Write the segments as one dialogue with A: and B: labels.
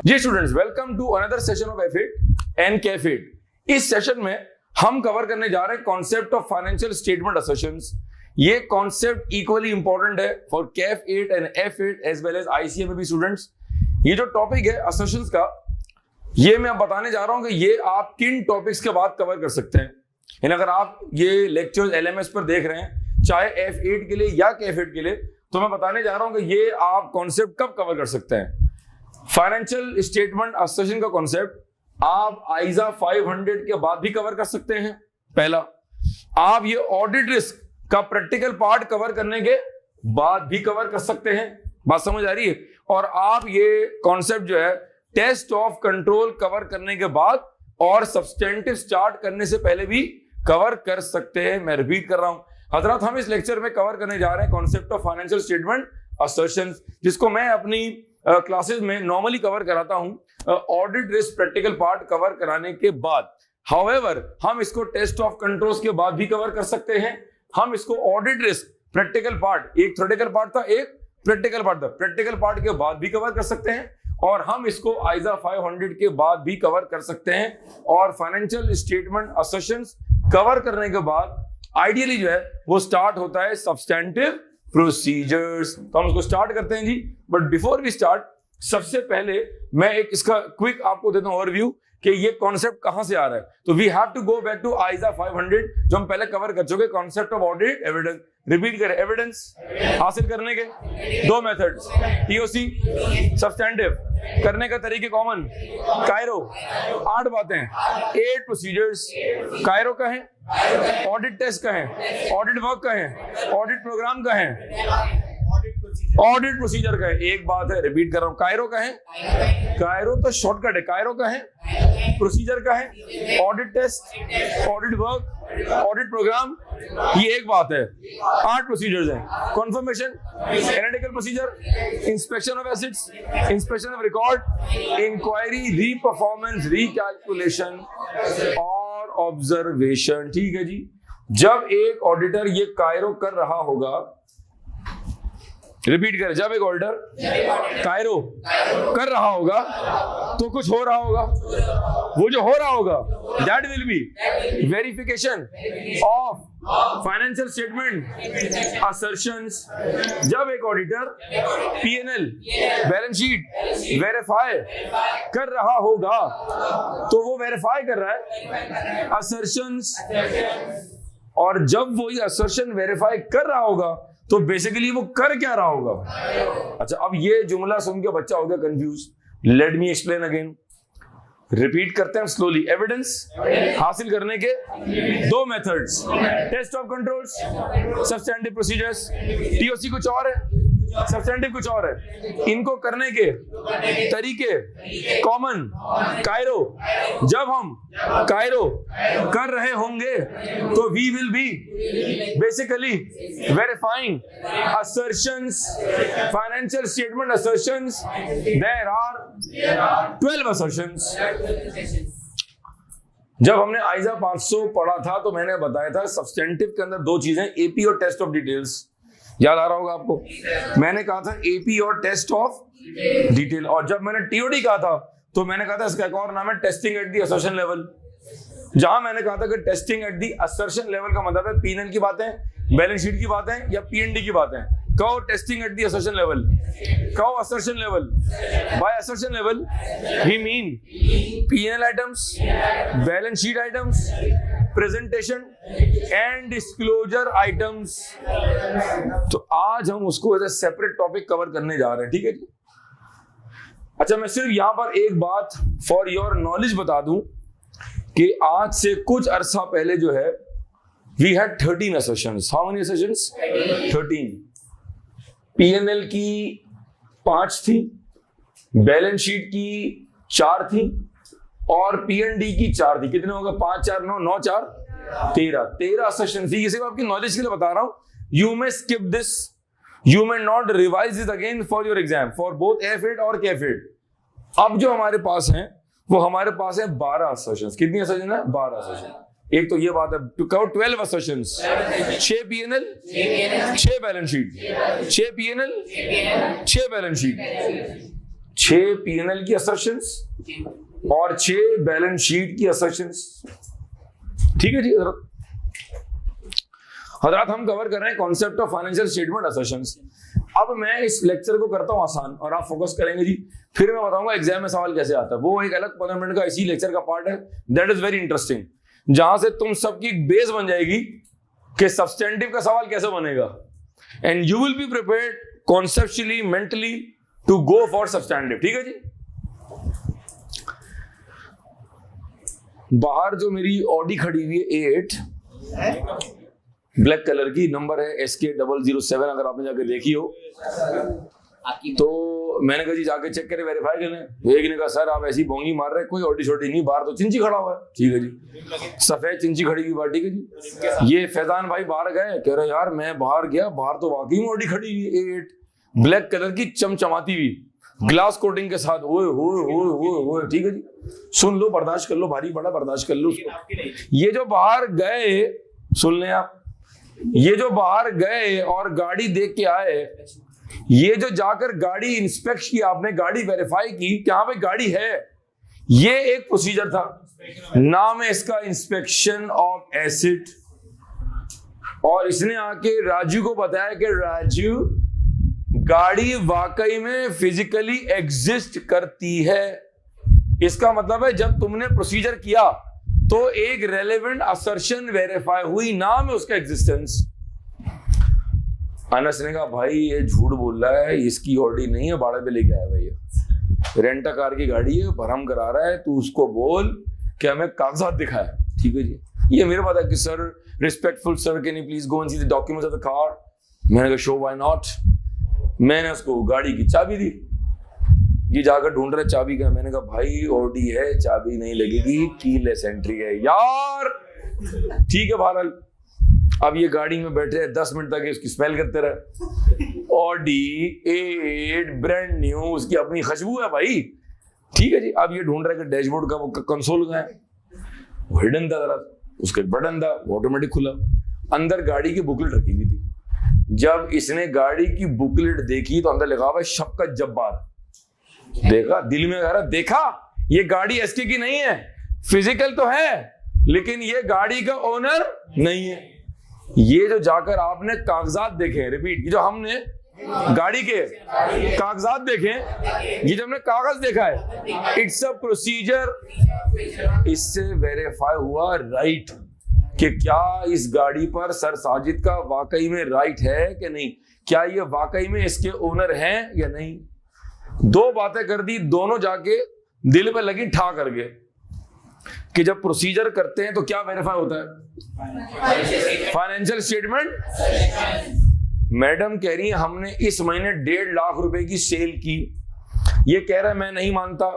A: Ji students, welcome to another session of F8 and KF8। इस session में हम cover करने जा रहे हैं concept of financial statement assertions. ये कॉन्सेप्ट इक्वली इंपॉर्टेंट है for KF8 and F8 as well as ICA में भी स्टूडेंट्स। ये जो टॉपिक है असर्शंस का, ये मैं बताने जा रहा हूं कि ये आप किन टॉपिक्स के बाद कवर कर सकते हैं। यानी अगर आप ये लेक्चर्स LMS पर देख रहे हैं, चाहे F8 के लिए या KF8 के लिए, तो मैं बताने जा रहा हूं कि ये आप कॉन्सेप्ट कब कवर कर सकते हैं। फाइनेंशियल स्टेटमेंट असर्शन का कॉन्सेप्ट आप आइजा 500 के बाद भी कवर कर सकते हैं। पहला, आप ये ऑडिट रिस्क का प्रैक्टिकल पार्ट कवर करने के बाद भी कवर कर सकते हैं। बात समझ आ रही है? और आप ये कॉन्सेप्ट जो है टेस्ट ऑफ कंट्रोल कवर करने के बाद और सब्सटेंटिव स्टार्ट करने से पहले भी कवर कर सकते हैं। मैं रिपीट कर रहा हूं हजरत, हम इस लेक्चर में कवर करने जा रहे हैं concept of financial statement assertions, जिसको मैं अपनी क्लासेस में नॉर्मली कवर कराता हूं audit risk practical part cover कराने के बाद। हाउएवर, हम इसको टेस्ट ऑफ कंट्रोल्स के बाद भी कवर कर सकते हैं। हम इसको ऑडिट रिस्क प्रैक्टिकल पार्ट, एक थ्योरेटिकल पार्ट था, एक प्रैक्टिकल पार्ट था, प्रैक्टिकल पार्ट के बाद भी कवर कर सकते हैं। और हम इसको आइजा 500 के बाद भी कवर कर सकते हैं। और फाइनेंशियल स्टेटमेंट असर्शंस कवर करने के बाद आइडियली जो है वो स्टार्ट होता है सब्सटेंटिव प्रोसीजर्स। तो हम उसको स्टार्ट करते हैं जी। बट बिफोर वी स्टार्ट, सबसे पहले मैं एक इसका क्विक आपको देता हूं ओवरव्यू कि ये कॉन्सेप्ट कहां से आ रहा है। तो we have to go back to ISA 500 जो हम पहले कवर कर चुके। Concept of audit evidence, repeat करें। एविडेंस हासिल करने के दो मेथड्स, TOC, सब्सटेंटिव करने का तरीके कॉमन, कायरो 8 बातें, 8 प्रोसीजर्स। कायरो का है, ऑडिट टेस्ट का है, ऑडिट वर्क का है, ऑडिट प्रोग्राम का है, ऑडिट प्रोसीजर का है। एक बात है, रिपीट कर रहा हूं, कायरो का है। कायरो तो शॉर्टकट है, कायरो का है, प्रोसीजर का है, audit test, audit work, audit programme, ये एक बात है। 8 प्रोसीजर्स हैं। Confirmation, analytical procedure, inspection of assets, inspection of record, inquiry, reperformance, recalculation और ऑब्जर्वेशन। ठीक है जी। जब एक ऑडिटर ये कायरो कर रहा होगा, रिपीट करें, जब एक ऑडिटर कायरो कर रहा होगा तो कुछ हो रहा होगा। वो जो हो रहा होगा that will be verification of financial statement assertions. जब एक auditor P&L balance sheet verify कर रहा होगा तो वो वेरीफाई कर रहा है असर्शंस। और जब वो ये असर्शन वेरीफाई कर रहा होगा तो बेसिकली वो कर क्या रहा होगा। अच्छा, अब ये जुमला सुन के बच्चा हो गया confuse. Let me explain again, repeat करते हैं स्लोली। एविडेंस हासिल करने के 2 methods, test of controls, substantive procedures. TOC कुछ और है, सब्सटेंटिव कुछ और है। इनको करने के तरीके कॉमन, कायरो। जब हम कायरो कर रहे होंगे तो we will be basically verifying assertions, financial statement assertions. There are 12 assertions. जब हमने आइजा 500 पढ़ा था तो मैंने बताया था सब्सटेंटिव के अंदर 2 चीजें, AP और टेस्ट ऑफ डिटेल्स। याद आ रहा होगा आपको, मैंने कहा था AP और टेस्ट ऑफ डिटेल। और जब मैंने TOD कहा था तो मैंने कहा था इसका एक और नाम है testing at the assertion level. जहां मैंने कहा था कि testing at the assertion level का मतलब है P&L की बातें, बैलेंस शीट की बातें या P&D की बातें। कहो testing at the assertion level, कहो assertion level. By assertion level we mean P&L items, balance sheet items, presentation and disclosure items. तो आज हम उसको as a separate topic cover करने जा रहे हैं। ठीक है जी। अच्छा, मैं सिर्फ यहां पर एक बात फॉर योर नॉलेज बता दूं कि आज से कुछ अरसा पहले जो है we had 13 assertions. How many assertions? 13। P&L की 5 थी, बैलेंस शीट की 4 थी और P&D की 4 थी। कितने होगा? 5 4 9 9 4 13 असर्शन थी। ये सिर्फ आपकी नॉलेज के लिए बता रहा हूं। You may skip this, you may not revise this again for your exam for both F8 और KF8। अब जो हमारे पास है वो हमारे पास है 12 असर्शन। कितनी असर्शन है? 12 असर्शन। एक तो ये बात है to cover 12 assertions, 6 P&L, 6 balance sheet, 6 P&L, 6 balance sheet. 6 P&L की असर्शंस और 6 बैलेंस शीट की असर्शंस। ठीक है जी हजरत हम कवर कर रहे हैं concept of financial statement assertions. अब मैं इस लेक्चर को करता हूं आसान और आप फोकस करेंगे जी, फिर मैं बताऊंगा एग्जाम में सवाल कैसे आता है, वो एक अलग 15 मिनट का इसी लेक्चर का पार्ट है, दैट इज वेरी इंटरेस्टिंग, जहां से तुम सबकी बेस बन जाएगी कि सब्सटेंटिव का सवाल कैसे बनेगा, and you will be prepared conceptually mentally to go for substantive. ठीक है जी। बाहर जो मेरी ऑडी खड़ी हुई है 8 ब्लैक कलर की, नंबर है SK007, अगर आपने जाके देखी हो तो मैंने कहा जी जाके चेक करें वेरीफाई करें। एक ने कहा सर आप ऐसी बोंगी मार रहे हैं, कोई ऑडी छोटी नहीं, बाहर तो चिंची खड़ा हुआ है। ठीक है जी, सफेद चिंची खड़ी हुई बात। ठीक है जी। ये फैजान भाई बाहर गए, कह रहे यार मैं बाहर गया, बाहर तो वाकई में ऑडी खड़ी हुई 8 ब्लैक कलर की चमचमाती हुई ग्लास कोटिंग के साथ। ओए ओए ओए ओए ओए। ठीक है जी, सुन लो, बर्दाश्त कर लो, भारी बड़ा बर्दाश्त कर लो। ये जो बाहर गए, सुन लें आप, ये जो बाहर गए और गाड़ी देख के आए, ये जो जाकर गाड़ी इंस्पेक्ट की आपने, गाड़ी वेरीफाई की कि हाँ भाई गाड़ी है, ये एक प्रोसीजर था। नाम है इसका इंस्पेक्शन ऑफ एसेट। और इसने आके राजू को बताया कि राजू गाड़ी वाकई में फिजिकली एग्जिस्ट करती है। इसका मतलब है जब तुमने प्रोसीजर किया तो एक रेलेवेंट असर्शन वेरीफाई हुई, नाम है उसका एग्जिस्टेंस। अनस ने कहा भाई ये झूठ बोल रहा है, इसकी ऑडी नहीं है, भाड़े पे लेके आया भैया, रेंट कार की गाड़ी है, भरम करा रहा है, तू उसको बोल कि हमें कागजात दिखाया। ठीक है जी। ये मेरे बात है कि sir respectful sir can you please go and see the documents of the car. मैंने कहा शो व्हाई नॉट। मैंने उसको गाड़ी की चाबी दी, ये जाकर ढूंढ रहे चाबी का। मैंने कहा भाई ऑडी है, चाबी नहीं लगेगी, कीलेस एंट्री है यार। ठीक है बहरहाल, अब ये गाड़ी में बैठे 10 मिनट तक इसकी स्मेल करते रहे। ऑडी 8 ब्रांड न्यू, उसकी अपनी खुशबू है भाई। ठीक है जी। अब ये ढूंढ रहे कि डैशबोर्ड का वो कंसोल का है, वो हिडन था, जरा उसका बटन था, ऑटोमेटिक खुला, अंदर गाड़ी की बुकलेट रखी हुई थी। जब इसने गाड़ी की बुकलेट देखी तो अंदर लिखा हुआ शफकत जब्बार। देखा, दिल में कह रहा देखा ये गाड़ी एसके की नहीं है, फिजिकल तो है लेकिन ये गाड़ी का ओनर नहीं है। ये जो जाकर आपने कागजात देखे, रिपीट, जो हमने गाड़ी के कागजात देखे, ये जो हमने कागज देखा है, इट्स अ प्रोसीजर। इससे वेरीफाई हुआ राइट कि क्या इस गाड़ी पर सर साजिद का वाकई में राइट है कि नहीं, क्या ये वाकई में इसके ओनर हैं या नहीं। 2 बातें कर दी, दोनों जाके दिल पे लगी ठा करके कि जब प्रोसीजर करते हैं तो क्या वेरीफाई होता है, फाइनेंशियल स्टेटमेंट। मैडम कह रही है हमने इस महीने 1.5 लाख रुपए की सेल की। ये कह रहा है मैं नहीं मानता।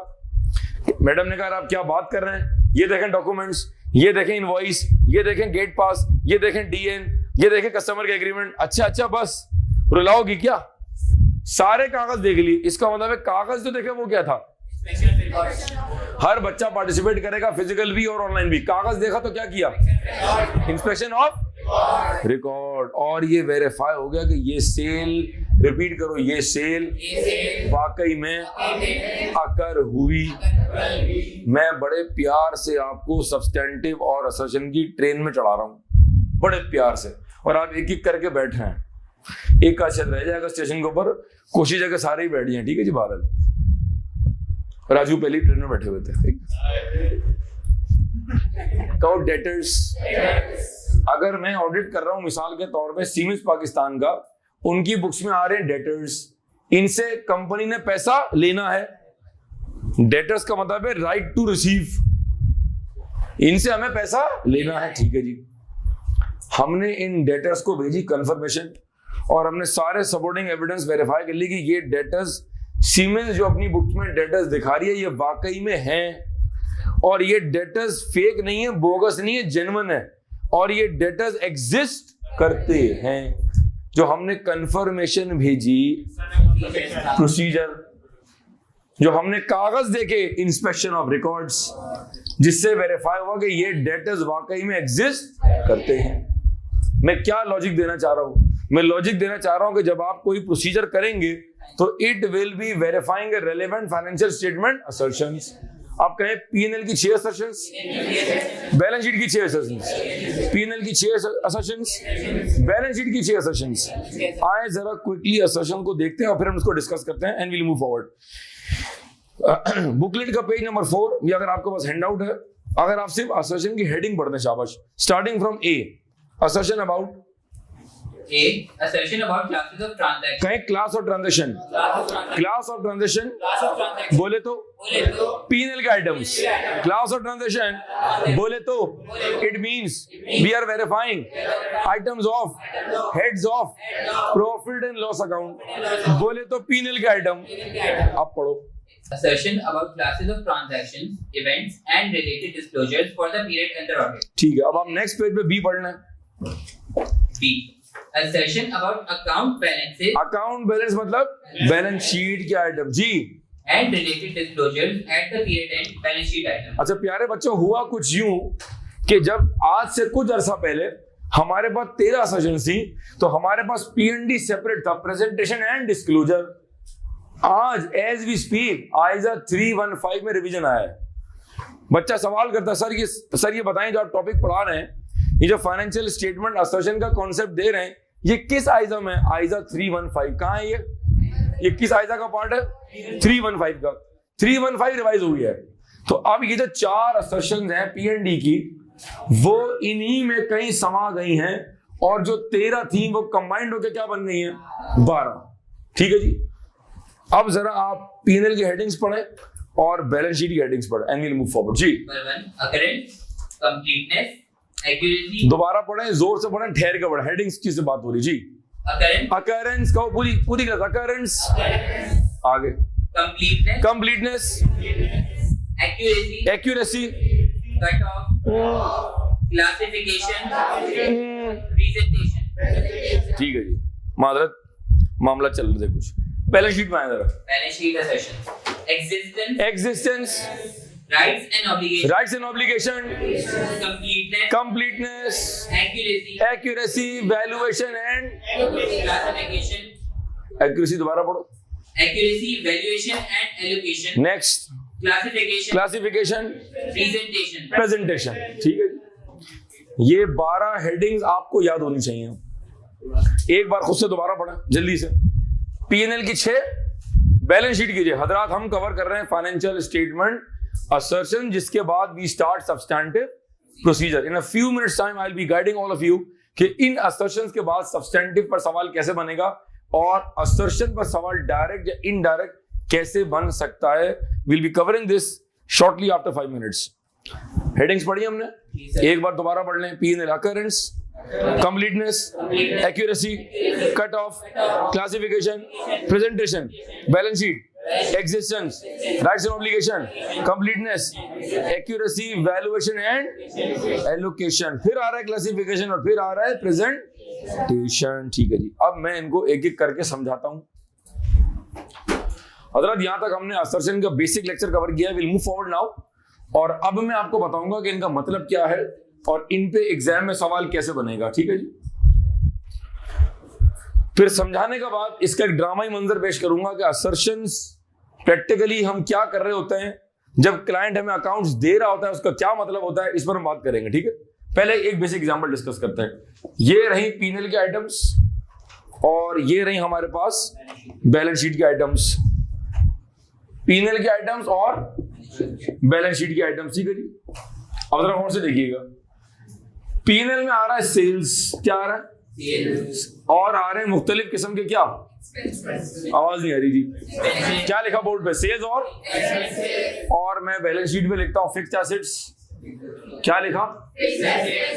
A: मैडम ने कहा आप क्या बात कर रहे हैं, ये देखें डॉक्यूमेंट्स, ये देखें इनवॉइस, ये देखें गेट पास, ये देखें डीएन, ये देखें कस्टमर के एग्रीमेंट। अच्छा बस रुलाओगी क्या, सारे कागज देख लिए। इसका मतलब है कागज जो देखे वो क्या था, हर बच्चा पार्टिसिपेट करेगा, फिजिकल भी और ऑनलाइन भी। कागज देखा तो क्या किया, इंस्पेक्शन ऑफ रिकॉर्ड, और ये वेरीफाई हो गया कि ये सेल, रिपीट करो, ये सेल वाकई में अकर हुई। मैं बड़े प्यार से आपको सब्सटेंटिव और असर्शन की ट्रेन में चढ़ा रहा हूं, बड़े प्यार से, और आप एक एक करके बैठ रहे हैं। एक का चल रह जाएगा स्टेशन के ऊपर, कोशिश है कि सारे ही बैठ जाए। ठीक है जी। भारत राजू पहली ट्रेन में बैठे हुए थे। कहो डेटर्स, अगर मैं ऑडिट कर रहा हूं मिसाल के तौर पे सीमिस पाकिस्तान का, उनकी बुक्स में आ रहे हैं डेटर्स, इनसे कंपनी ने पैसा लेना है। डेटर्स का मतलब है राइट टू रिसीव, इनसे हमें पैसा लेना है। ठीक है जी। हमने इन डेटर्स को भेजी कंफर्मेशन, और हमने सारे सपोर्टिंग एविडेंस वेरीफाई कर ली कि ये डेटर्स सीमेंस जो अपनी बुक में डेटर्स दिखा रही है ये वाकई में हैं, और ये डेटर्स फेक नहीं है, बोगस नहीं है, जेन्युइन है, और ये डेटर्स एग्जिस्ट करते हैं। जो हमने कंफर्मेशन भेजी, प्रोसीजर, जो हमने कागज देखे, इंस्पेक्शन ऑफ रिकॉर्ड्स, जिससे वेरीफाई हुआ कि ये डेटर्स वाकई में एग्जिस्ट करते हैं। मैं क्या लॉजिक देना चाह रहा हूं, मैं लॉजिक देना चाह रहा हूं कि जब आप कोई प्रोसीजर करेंगे तो it will be verifying relevant financial statement assertions. आप कहें पीएनएल की 6 असर्शंस, बैलेंस शीट की 6 असर्शंस, पीएनएल की 6 असर्शंस, बैलेंस शीट की 6 असर्शंस। आए जरा क्विकली असर्शन को देखते हैं और फिर हम इसको डिस्कस करते हैं and will move forward. Booklet का पेज नंबर 4, ये अगर आपके पास हैंडआउट है, अगर आप सिर्फ असर्शन की हेडिंग पढ़ते हैं, शाबाश। Starting from A, assertion about
B: A, assertion about classes of transaction.
A: कहें class of transaction, class of transaction बोले तो पीएनएल के आइटम्स, क्लास ऑफ ट्रांजेक्शन बोले तो it means we are verifying items of, heads of profit and loss account, बोले तो PNL के item. आप पढ़ो।
B: Assertion about classes of transactions, events, and related disclosures for the period under audit.
A: ठीक है, अब आप नेक्स्ट पेज पे बी पढ़ना है।
B: B. Assertion about account balances
A: account balance मतलब बैलेंस शीट के आइटम जी,
B: and related disclosures at the period end balance sheet item.
A: अच्छा प्यारे बच्चों, हुआ कुछ यूं कि जब आज से कुछ अरसा पहले हमारे पास 13 असर्शंस थी, तो हमारे पास पीएनडी सेपरेट था, प्रेजेंटेशन एंड डिस्क्लोजर। आज एज वी स्पीक आइजा 315 में रिवीजन आया है। बच्चा सवाल करता है, सर ये बताएं, जो आप टॉपिक पढ़ा रहे हैं, ये जो फाइनेंशियल स्टेटमेंट असर्शन का कॉन्सेप्ट दे रहे हैं, ये किस आइजा में? आइजा 315 कहां है? ये किस आइजा का पार्ट है? 315 का। 315 रिवाइज हुई है। तो अब ये जो 4 असर्शन हैं पीएनडी की, वो इन्हीं में कहीं समा गई हैं, और जो 13 थी वो कंबाइंड होकर क्या बन गई हैं? 12। ठीक है जी। अब जरा आप पीएनएल की हेडिंग्स पढ़ें और बैलेंस शीट की हेडिंग्स पढ़ें and we will move forward जी।
B: Occurrence, completeness, accuracy.
A: दोबारा पढ़ें, जोर से पढ़ें, ठहर के पढ़ें। हेडिंग्स की से बात हो रही जी। Occurrence कहो, पूरी क्लास। Occurrence, आगे completeness, accuracy,
B: cut off, classification, presentation.
A: ठीक है जी। मादरत, मामला चल रहा है कुछ। बैलेंस शीट में आया जरा।
B: Balance sheet assertion.
A: Existence,
B: Rights and
A: obligation, completeness, accuracy, valuation and
B: classification.
A: accuracy दोबारा पढ़ो।
B: Accuracy, valuation and allocation.
A: Next,
B: classification,
A: presentation. ठीक है जी। ये 12 हेडिंग्स आपको याद होनी चाहिए। एक बार खुद से दोबारा पढ़ें जल्दी से। पीएनएल की 6, बैलेंस शीट कीजिए। हजरात, हम कवर कर रहे हैं फाइनेंशियल स्टेटमेंट असर्शन, जिसके बाद we start substantive procedure. In a few minutes time I will be guiding all of you कि इन असर्शंस के बाद सब्सटैंटिव पर सवाल कैसे बनेगा, और असर्शन पर सवाल डायरेक्ट या इनडायरेक्ट कैसे बन सकता है। Will be covering this shortly after 5 minutes. Headings पढ़ी हमने, एक बार दोबारा पढ़ लें। PNL occurrence, completeness, accuracy, cut off, classification, presentation, balance sheet, existence, rights and obligation, completeness, accuracy, valuation and allocation। फिर आ रहा है classification और फिर आ रहा है presentation। ठीक है जी। अब मैं इनको एक एक करके समझाता हूं। हजरत, यहां तक हमने असर्शन का बेसिक लेक्चर कवर किया। विल मूव फॉरवर्ड नाउ, और अब मैं आपको बताऊंगा कि इनका मतलब क्या है और इन पे एग्जाम में सवाल कैसे बनेगा। ठीक है जी। फिर समझाने के बाद इसका एक ड्रामाई मंजर पेश करूंगा कि असर्शंस प्रैक्टिकली हम क्या कर रहे होते हैं, जब क्लाइंट हमें अकाउंट्स दे रहा होता है उसका क्या मतलब होता है, इस पर हम बात करेंगे। ठीक है, पहले एक बेसिक एग्जांपल डिस्कस करते हैं। ये रही पीएनएल के आइटम्स और ये रही हमारे पास बैलेंस शीट के आइटम्स। पीएनएल के आइटम्स और बैलेंस शीट के आइटम्स। ठीक है जी। अब जरा और से देखिएगा, पीएनएल में आ रहा है सेल्स, क्या आ रहा है? और आ रहे हैं मुख्तलिफ किस्म के क्या? आवाज नहीं आ रही जी। क्या लिखा बोर्ड पे? सेल्स और मैं बैलेंस शीट में लिखता हूं फिक्स्ड एसेट्स, क्या लिखा?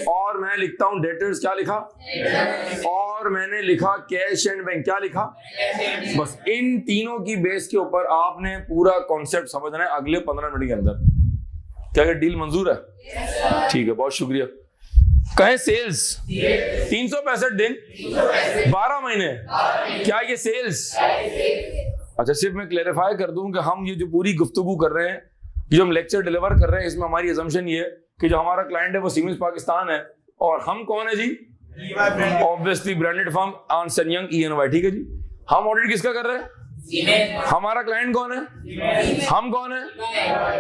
A: और मैं लिखता हूं डेटर्स, क्या लिखा? और मैंने लिखा कैश एंड बैंक, क्या लिखा? बस इन तीनों की बेस के ऊपर आपने पूरा कॉन्सेप्ट समझना है अगले 15 मिनट के अंदर। क्या डील मंजूर है? ठीक है, बहुत शुक्रिया। कहें सेल्स 365 दिन 12 महीने, क्या ये सेल्स? अच्छा, सिर्फ मैं क्लेरिफाई कर दूं कि हम ये जो पूरी गुफ्तगू कर रहे हैं, ये जो हम लेक्चर डिलीवर कर रहे हैं, इसमें हमारी अजम्पशन ये है कि जो हमारा क्लाइंट है वो सीमेंस पाकिस्तान है, और हम कौन है जी? Obviously branded firm Ernst and Young EY। ठीक है जी। हम ऑडिट किसका कर रहे हैं? हमारा क्लाइंट कौन है? हम कौन है?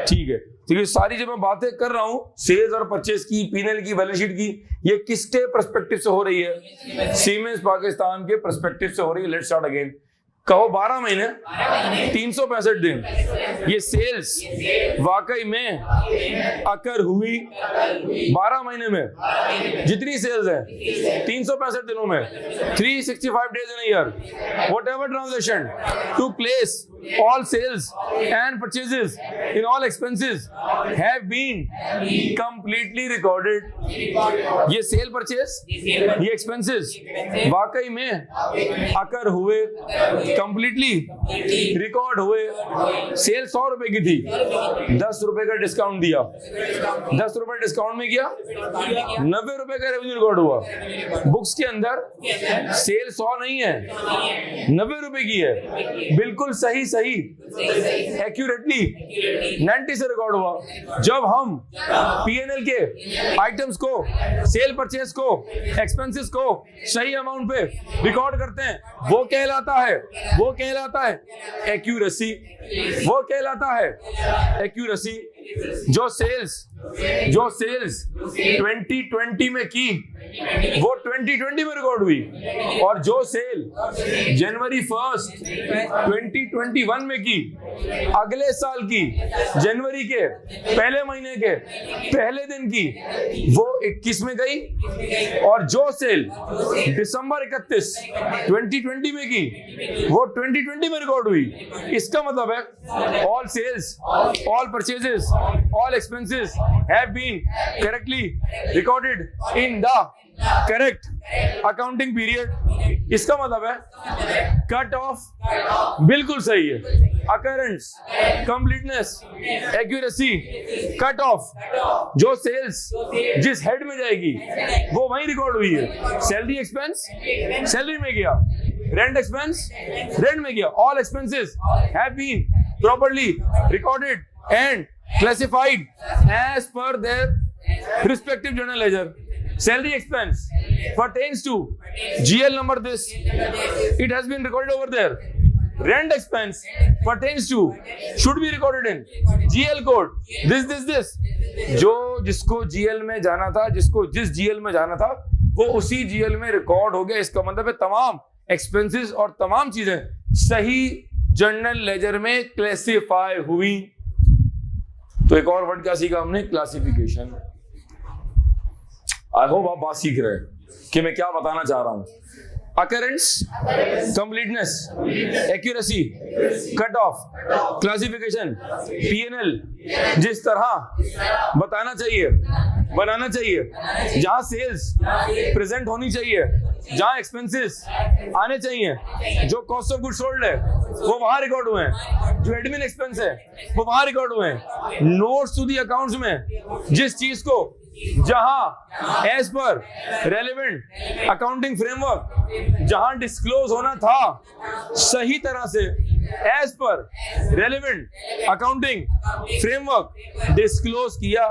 A: ठीक है, तो ये सारी जो मैं बातें कर रहा हूं सेल्स और परचेज की, P&L की, बैलेंस शीट की, ये किसके पर्सपेक्टिव से हो रही है? सीमेंस पाकिस्तान के पर्सपेक्टिव से हो रही है। Let's start again. कहो 12 महीने 365 दिन ये सेल्स वाकई में अकर हुई 12 महीने में। जितनी सेल्स है 365 दिनों में, 365 days in a year, whatever transaction took place, all sales and purchases in all expenses have been completely recorded। ये सेल परचेज, ये एक्सपेंसेस वाकई में अकर हुए, कंप्लीटली रिकॉर्ड हुए। सेल 100 रुपए की थी, 10 रुपए का डिस्काउंट दिया, 10 रुपए डिस्काउंट में किया, 90 रुपए का रेवेन्यू रिकॉर्ड हुआ। बुक्स के अंदर सेल 100 नहीं है, 90 रुपए की है, बिल्कुल सही सही एक्यूरेटली 90 से रिकॉर्ड हुआ। जब हम P&L के आइटम्स को, सेल परचेज को, एक्सपेंसेस को सही अमाउंट पे रिकॉर्ड करते हैं, वो कहलाता है एक्यूरेसी। वो कहलाता है एक्यूरेसी। जो सेल्स 2020 में की वो 2020 में रिकॉर्ड हुई, और जो सेल जनवरी 1 2021 में की, अगले साल की जनवरी के पहले महीने के पहले दिन की, वो 21 में गई। और जो सेल दिसंबर 31 2020 में की वो 2020 में रिकॉर्ड हुई। इसका मतलब है all sales, all purchases, all expenses have been correctly recorded in the correct accounting period। इसका मतलब है कट ऑफ बिल्कुल सही है, occurrence, completeness, accuracy, cut off. जो सेल्स जिस हेड में जाएगी वो वहीं रिकॉर्ड हुई है। सैलरी एक्सपेंस सैलरी में गया, रेंट एक्सपेंस रेंट में गया। All expenses have been properly recorded and classified as per their respective journal ledger। Salary expense pertains to GL number this, it has been recorded over there। Rent expense pertains to, should be recorded in GL code this। जो जिसको GL में जाना था, जिसको जिस GL में जाना था वो उसी GL में रिकॉर्ड हो गया। इसका मतलब है तमाम एक्सपेंसेस और तमाम चीजें सही जर्नल लेजर में क्लासिफाई हुई। तो एक और वर्ड क्या सीखा हमने? क्लासिफिकेशन। आई होप आप बात सीख रहे हैं कि मैं क्या बताना चाह रहा हूं। Occurrence, completeness, accuracy, cut off, classification, P&L जिस तरह बताना चाहिए, बनाना चाहिए, जहां सेल्स प्रेजेंट होनी चाहिए, जहां एक्सपेंसेस आने चाहिए, जो कॉस्ट ऑफ गुड सोल्ड है वो वहां रिकॉर्ड हुए हैं, जो एडमिन एक्सपेंस है वो वहां रिकॉर्ड हुए हैं। नोट्स टू दी अकाउंट्स में जिस चीज को जहां एज पर रेलेवेंट अकाउंटिंग फ्रेमवर्क जहां डिस्क्लोज होना था सही तरह से एज पर रेलेवेंट अकाउंटिंग फ्रेमवर्क डिस्क्लोज किया।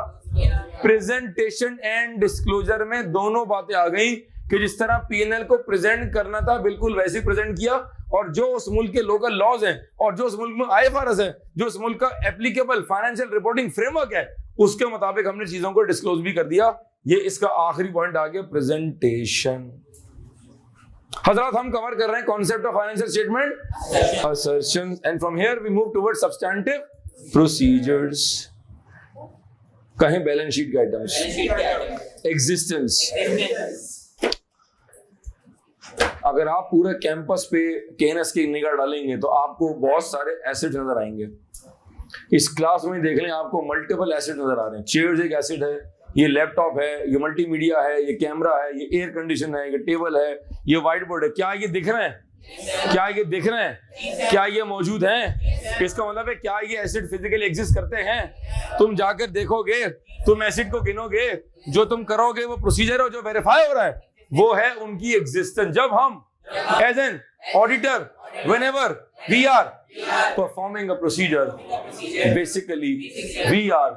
A: प्रेजेंटेशन एंड डिस्क्लोजर में दोनों बातें आ गई कि जिस तरह P&L को प्रेजेंट करना था बिल्कुल वैसे ही प्रेजेंट किया, और जो उस मुल्क के लोकल लॉज हैं और जो उस मुल्क में IFRS है, जो उस मुल्क का एप्लीकेबल फाइनेंशियल रिपोर्टिंग फ्रेमवर्क है, उसके मुताबिक हमने चीजों को डिस्क्लोज भी कर दिया। ये इसका आखिरी पॉइंट आ गया, प्रेजेंटेशन। हजरत हम कवर कर रहे हैं concept of financial statement assertions, and from here we move towards substantive procedures. कहें बैलेंस शीट के आइटम्स, एग्जिस्टेंस। अगर आप पूरे कैंपस पे KNS की निगाह डालेंगे तो आपको बहुत सारे एसेट नजर आएंगे। इस क्लास में देख लें, आपको मल्टीपल एसेट नजर आ रहे हैं। चेयर्स एक एसेट है, ये लैपटॉप है, ये मल्टीमीडिया है, ये कैमरा है, ये एयर कंडीशन है, ये टेबल है, ये व्हाइट बोर्ड है। क्या ये दिख रहे हैं? क्या ये दिख रहे हैं? क्या ये मौजूद हैं? इसका मतलब है क्या ये एसिड फिजिकली एग्जिस्ट करते हैं? तुम जाकर देखोगे, तुम एसिड को गिनोगे, जो तुम करोगे वो प्रोसीजर है जो वेरीफाई हो रहा है, वो है उनकी एग्जिस्टेंस। जब हम as an auditor, whenever we are performing a procedure, basically we are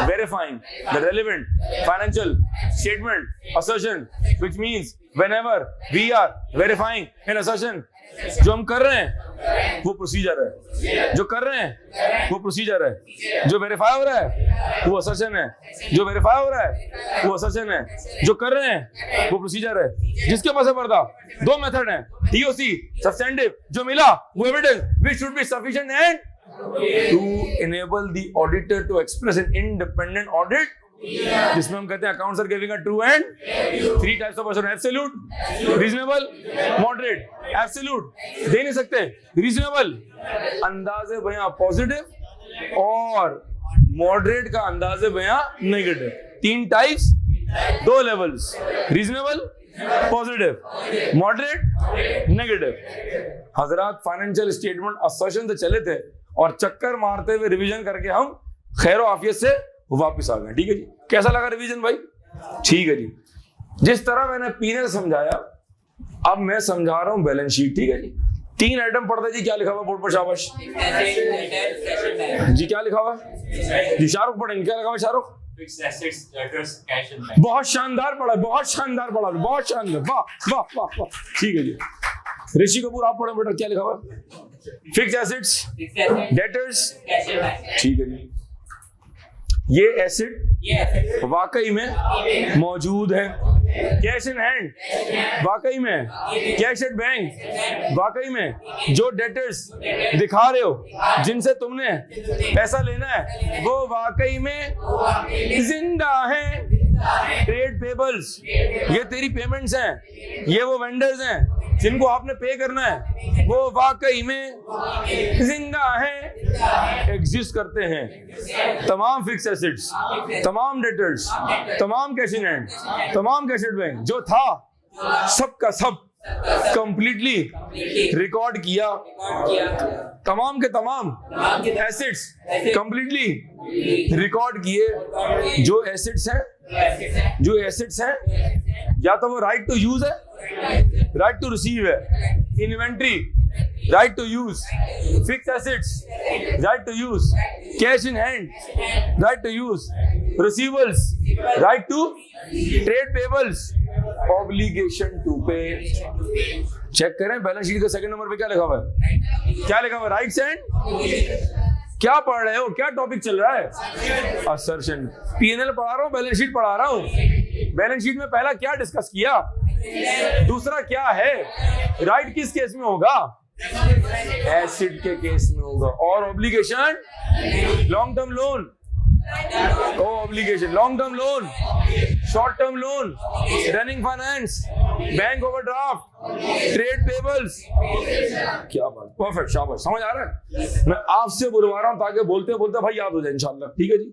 A: verifying the relevant financial statement assertion, which means whenever we are verifying an assertion जो हम कर रहे हैं वो प्रोसीजर है, जो कर रहे हैं वो प्रोसीजर है, जो वेरीफाई हो रहा है वो असर्शन है, जो वेरीफाई हो रहा है वो असर्शन है, जो कर रहे हैं वो प्रोसीजर है। जिसके पास है पर्दा, दो मेथड है, टीओसी सब्सटेंटिव, जो मिला वो evidence, which should be sufficient and to enable the auditor to express an independent audit, जिसमें हम कहते हैं accounts are giving a true and three types of person, absolute, reasonable, moderate. Absolute दे नहीं सकते, रीजनेबल अंदाजे बयां पॉजिटिव और मॉडरेट का अंदाजे बयां नेगेटिव। तीन टाइप्स, दो levels, reasonable, positive, moderate, negative. हजरात फाइनेंशियल स्टेटमेंट असर्शन से चले थे और चक्कर मारते हुए रिवीजन करके हम खैर आफियत से वापस आ गए। ठीक है जी, कैसा लगा रिवीजन भाई? ठीक है जी। जिस तरह मैंने पीने समझाया, अब मैं समझा रहा हूं बैलेंस शीट। ठीक है जी, तीन आइटम पढ़ते जी, क्या लिखा हुआ बोर्ड पर? शाबाश जी, क्या लिखा हुआ जी? शाहरुख पढ़ेंगे, क्या लिखा हुआ शाहरुख? बहुत शानदार पढ़ा, बहुत शानदार पढ़ा, बहुत शानदार, वाह वाह वाह वाह। ठीक है जी, ऋषि कपूर आप पढ़े बेटा, क्या लिखा हुआ? Fix assets, debtors. ठीक है जी, ये एसेट वाकई में मौजूद है, कैश इन हैंड वाकई में, कैश एट बैंक वाकई में, जो डेटर्स दिखा रहे हो जिनसे तुमने पैसा लेना है वो वाकई में जिंदा है। ट्रेड पेबल्स, ये तेरी पेमेंट्स हैं, ये वो वेंडर्स हैं जिनको आपने पे करना है, वो वाकई में जिंदा है, एग्जिस्ट करते हैं। तमाम फिक्स एसेट्स, तमाम डेटर्स, तमाम कैश इन हैंड, तमाम कैश एट बैंक जो था सब का सब कंप्लीटली रिकॉर्ड किया। तमाम के तमाम एसेट्स कंप्लीटली रिकॉर्ड किए। जो एसेट्स हैं, जो एसेट्स हैं, या तो वो राइट टू यूज है, राइट टू रिसीव है, inventory right to use, fix assets right to use, cash in hand right to use, receivables right to, trade payables obligation to pay. Check करें balance sheet के second number पे क्या लिखा हुआ है? क्या लिखा हुआ है? राइट्स एंड, क्या पढ़ रहे हो? क्या टॉपिक चल रहा है? असर्शन। पीएनएल पढ़ा रहा हूं, बैलेंस शीट पढ़ा रहा हूं। बैलेंस शीट में पहला क्या डिस्कस किया, दूसरा क्या है, राइट किस केस में होगा? एसिड के केस में होगा। और obligation, long term loan, obligation, long term loan, short term loan, running finance, bank overdraft, trade payables. क्या बात, परफेक्ट, शाबाश, समझ आ रहा है? मैं आपसे बुलवा रहा हूं ताकि बोलते बोलते भाई याद हो जाए इंशाल्लाह। ठीक है जी,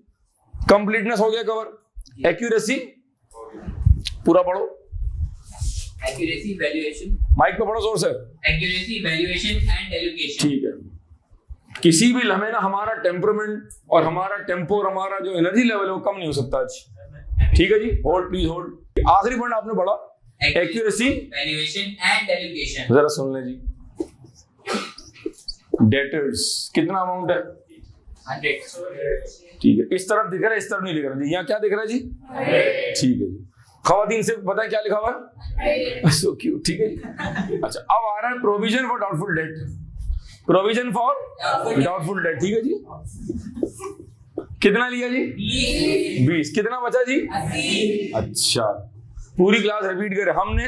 A: कंप्लीटनेस हो गया कवर। एक्यूरेसी पूरा पढ़ो,
B: Accuracy, valuation,
A: माइक पे पढ़ो जोर से।
B: accuracy, valuation and allocation.
A: ठीक है, किसी भी लम्हे ना हमारा टेम्परामेंट और हमारा टेम्पो और हमारा जो एनर्जी लेवल है वो कम नहीं हो सकता आज। ठीक है जी, होल्ड प्लीज होल्ड। आखिरी पॉइंट आपने पढ़ा, एक्यूरेसी,
B: valuation and allocation.
A: जरा सुन ले जी। डेटर्स कितना अमाउंट है?
B: 100.
A: ठीक है, इस तरफ दिख रहा है, इस तरफ नहीं दिख रहा जी। यहाँ क्या दिख रहा है जी? ठीक है जी। खवातीन से पता है क्या लिखा हुआ है? So cute. ठीक है जी। अच्छा, अब आ रहा है provision for doubtful debt, provision for doubtful debt. ठीक है जी, कितना लिया जी? 20। कितना बचा जी?
B: 80.
A: अच्छा, पूरी क्लास रिपीट करें। हमने